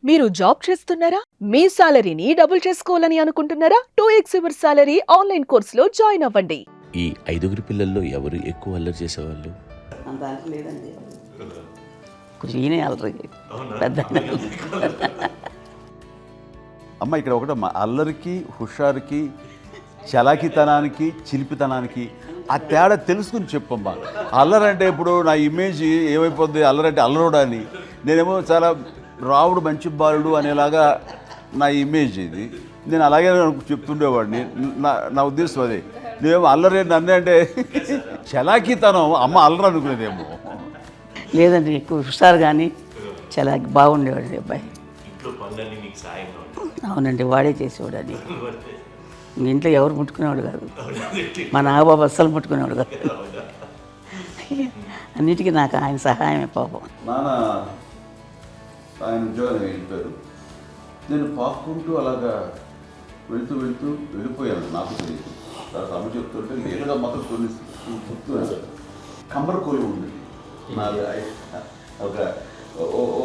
మీరు జాబ్ చేస్తున్నారా? మీ సాలరీని డబుల్ చేసుకోవాలని అనుకుంటున్నారా? 2x యువర్ సాలరీ ఆన్లైన్ కోర్సులో జాయిన్ అవ్వండి. ఈ 5 పిల్లల్లో ఎవరు ఎక్కువ అల్లరి చేసేవాళ్ళు? అంత అల్లరి లేదండి. కొంచెం ఈయనే అల్లరి పెద్ద అమ్మ ఇక్కడ ఒకటమ్మా, అల్లరికి హుషారుకి చలాకితనానికి చిలిపితనానికి ఆ తేడా తెలుసుకుని చెప్పమ్మా. అల్లరంటే ఇప్పుడు నా ఇమేజ్ ఏమైపోద్ది, అల్లరంటే అల్లరుడా అని. నేనేమో చాలా రావుడు మంచి బాలుడు అనేలాగా నా ఇమేజ్ ఇది. నేను అలాగే చెప్తుండేవాడిని. నా ఉద్దేశం అదే. నేనేమో అల్లరి నన్నే అంటే చలాకితనం అమ్మ అల్లరి అనుకునేదేమో. లేదండి, ఎక్కువ హుషారు కానీ చాలా బాగుండేవాడు అబ్బాయి. అవునండి, వాడే చేసేవాడు అది. ఇంట్లో ఎవరు ముట్టుకునేవాడు కాదు. మా నాగబాబు అస్సలు ముట్టుకునేవాడు కాదు. అన్నిటికీ నాకు ఆయన సహాయమే పాపం. నాన్న ఆయన ఉద్యోగం వెళ్ళిపోయారు. నేను పాక్కుంటూ అలాగా వెళ్తూ వెళ్ళిపోయాను. నాకు తెలియదు. తర్వాత అమ్మ చెప్తుంటే నేరుగా మాత్రం కొన్ని గుర్తు కమ్మరకోలు ఉంది. నాకు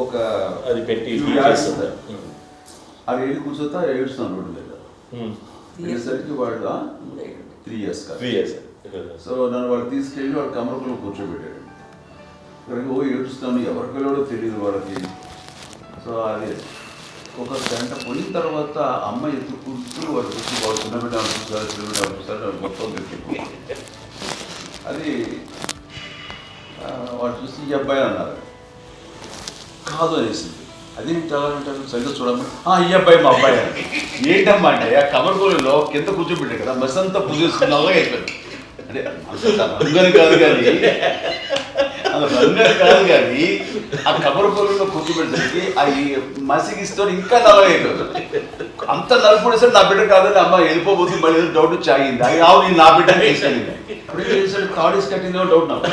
ఒక అది పెట్టి అది వెళ్ళి కూర్చోతా ఏడుస్తున్నాను రోడ్డు మీద. వెళ్ళేసరికి వాడు 3 years కాదు. సో నన్ను వాడు తీసుకెళ్ళి వాడు కమ్మరకోలు కూర్చోబెట్టాడు. ఇక్కడికి ఏడుస్తున్నాను, ఎవరికి వెళ్ళాడో తెలియదు వాళ్ళకి. సో అది ఒక గంట పోయిన తర్వాత అమ్మ ఎత్తుకుంటూ వాడు చూసి వాడు చిన్నబిడ్డ చూస్తారు మొత్తం తెచ్చి అది వాడు చూసి ఈ అబ్బాయి అన్నారు. కాదు అనేసింది. అదేంటి అలా అంటారు, సరిగ్గా చూడమ్మా, ఈ అబ్బాయి మా అబ్బాయి అని. ఏంటమ్మా అంటే ఆ కమర్గోలులో కింద కూర్చోబెట్టాడు కదా, బస్ అంతా పూజేసుకుని అలాగే అయిపోయింది. అంటే రంగని కాదు కానీ ఆ కబరకోలులో కూర్చోబెట్టడానికి ఆ మసిగిస్తూ ఇంకా నలగైపోయింది. అంత నలుపుడేసరి నా బిడ్డ కాదని అమ్మ వెళ్ళిపోబోతుంది. మళ్ళీ డౌట్ వచ్చి ఆగింది. అది ఆవు నేను నా బిడ్డని తీసుకెళ్ళింది. అప్పుడు ఏం చేశాడు, కాడీస్ కట్టిందో డౌట్ నాకు.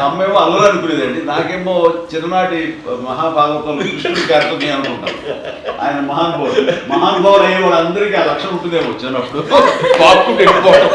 అమ్మేమో అల్లరి అనుకునేదండి. నాకేమో చిన్ననాటి మహాభాగవతంలో కృష్ణుడి క్యారెక్టర్ అనుకుంటాను. ఆయన మహానుభావుడు అయ్యే వాళ్ళందరికీ ఆ లక్షణం ఉంటుందేమో చిన్నప్పుడు. పాపుకుంటూ వెళ్ళిపోవడం.